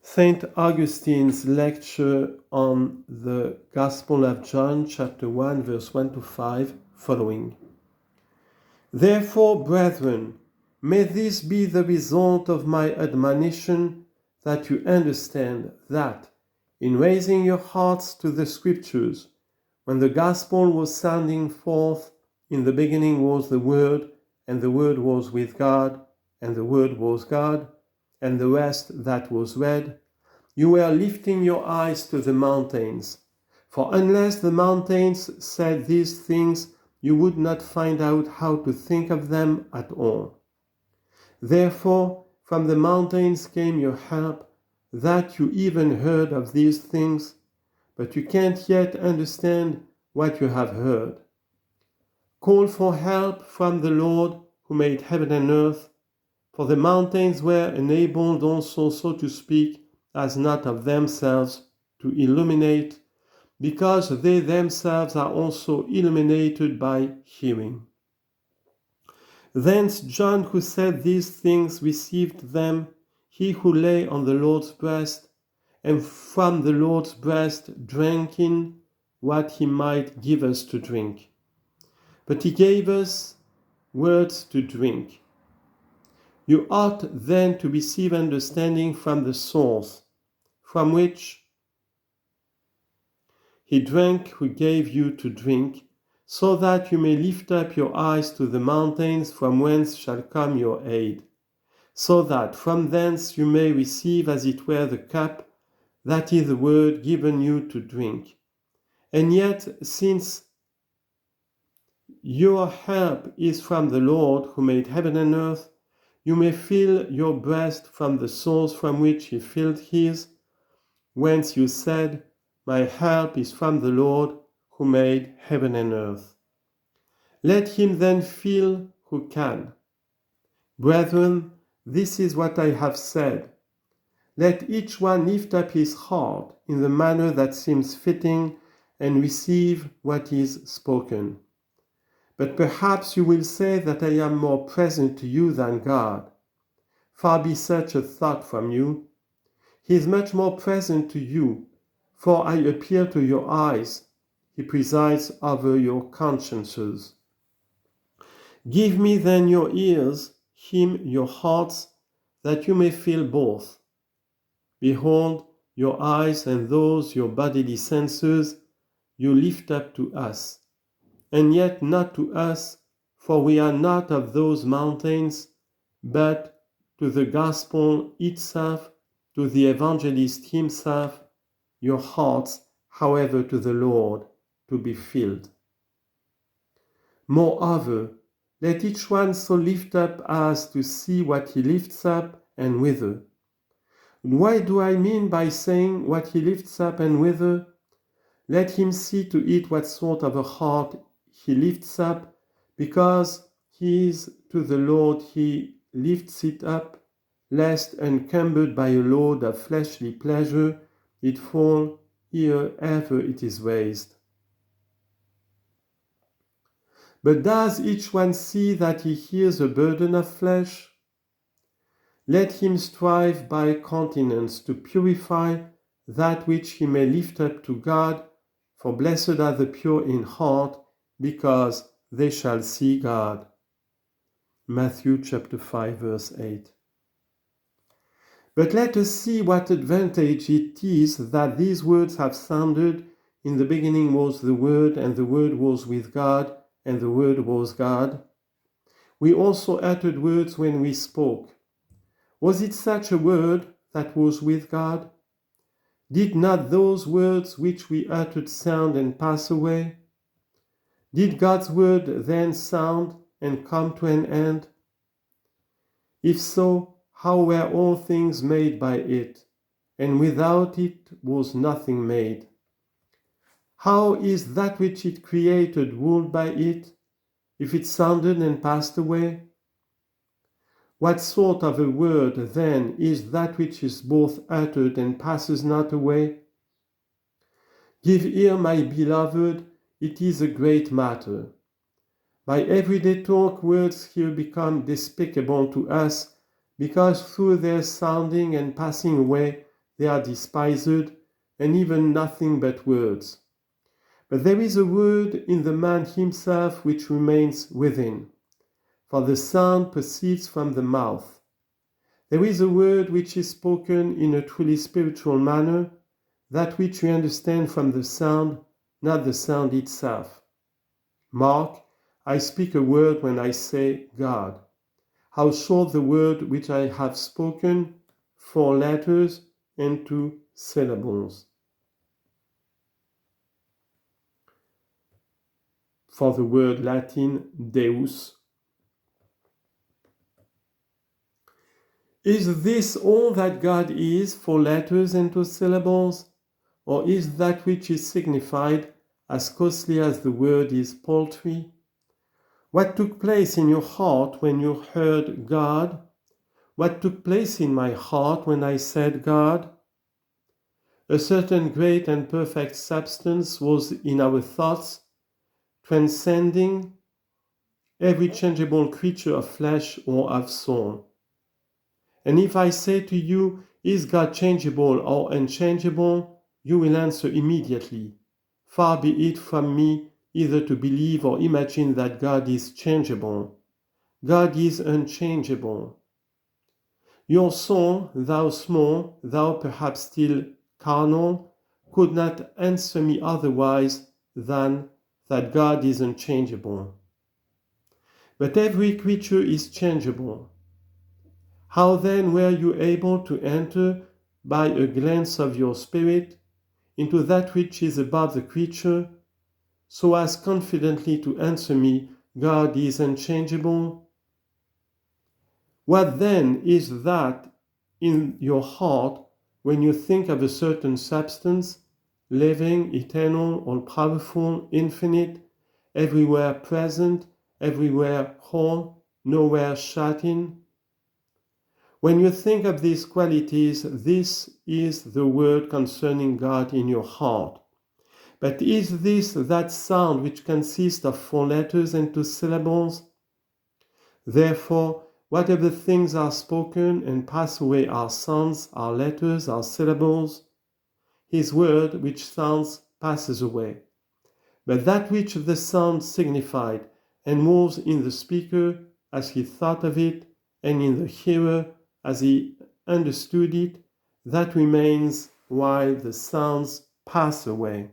Saint Augustine's lecture on the Gospel of John, chapter 1, verse 1 to 5, following. Therefore, brethren, may this be the result of my admonition, that you understand that, in raising your hearts to the Scriptures, when the Gospel was sounding forth, in the beginning was the Word, and the Word was with God, and the Word was God, and the rest that was read, you were lifting your eyes to the mountains. For unless the mountains said these things, you would not find out how to think of them at all. Therefore, from the mountains came your help, that you even heard of these things, but you can't yet understand what you have heard. Call for help from the Lord who made heaven and earth, for the mountains were enabled also, so to speak, as not of themselves to illuminate, because they themselves are also illuminated by hearing. Thence John, who said these things, received them, he who lay on the Lord's breast, and from the Lord's breast drank in what he might give us to drink. But he gave us words to drink. You ought then to receive understanding from the source, from which he drank who gave you to drink, so that you may lift up your eyes to the mountains from whence shall come your aid, so that from thence you may receive as it were the cup, that is the word given you to drink. And yet, since your help is from the Lord who made heaven and earth, you may fill your breast from the source from which he filled his, whence you said, my help is from the Lord who made heaven and earth. Let him then fill who can. Brethren, this is what I have said. Let each one lift up his heart in the manner that seems fitting and receive what is spoken. But perhaps you will say that I am more present to you than God. Far be such a thought from you. He is much more present to you, for I appear to your eyes. He presides over your consciences. Give me then your ears, him your hearts, that you may feel both. Behold, your eyes and those your bodily senses you lift up to us, and yet not to us, for we are not of those mountains, but to the gospel itself, to the evangelist himself, your hearts, however, to the Lord, to be filled. Moreover, let each one so lift up as to see what he lifts up and whither. Why do I mean by saying what he lifts up and whither? Let him see to it what sort of a heart he lifts up, because he is to the Lord he lifts it up, lest encumbered by a load of fleshly pleasure, it fall ere ever it is raised. But does each one see that he hears a burden of flesh? Let him strive by continence to purify that which he may lift up to God, for blessed are the pure in heart, because they shall see God. Matthew chapter 5, verse 8. But let us see what advantage it is that these words have sounded. In the beginning was the Word, and the Word was with God, and the Word was God. We also uttered words when we spoke. Was it such a word that was with God? Did not those words which we uttered sound and pass away? Did God's word then sound and come to an end? If so, how were all things made by it, and without it was nothing made? How is that which it created ruled by it, if it sounded and passed away? What sort of a word, then, is that which is both uttered and passes not away? Give ear, my beloved, it is a great matter. By everyday talk, words here become despicable to us, because through their sounding and passing away, they are despised, and even nothing but words. But there is a word in the man himself which remains within, for the sound proceeds from the mouth. There is a word which is spoken in a truly spiritual manner, that which we understand from the sound, not the sound itself. Mark, I speak a word when I say God. How short the word which I have spoken, 4 letters and 2 syllables. For the word Latin Deus. Is this all that God is, 4 letters and 2 syllables? Or is that which is signified as costly as the word is paltry? What took place in your heart when you heard God? What took place in my heart when I said God? A certain great and perfect substance was in our thoughts, transcending every changeable creature of flesh or of soul. And if I say to you, is God changeable or unchangeable? You will answer immediately, far be it from me either to believe or imagine that God is changeable. God is unchangeable. Your soul, thou small, thou perhaps still carnal, could not answer me otherwise than that God is unchangeable. But every creature is changeable. How then were you able to enter by a glance of your spirit into that which is above the creature, so as confidently to answer me, God is unchangeable? What then is that in your heart when you think of a certain substance, living, eternal, all-powerful, infinite, everywhere present, everywhere whole, nowhere shut in? When you think of these qualities, this is the word concerning God in your heart. But is this that sound which consists of 4 letters and 2 syllables? Therefore, whatever things are spoken and pass away are sounds, are letters, are syllables. His word, which sounds, passes away. But that which the sound signified and moves in the speaker as he thought of it, and in the hearer as he understood it, that remains while the sounds pass away.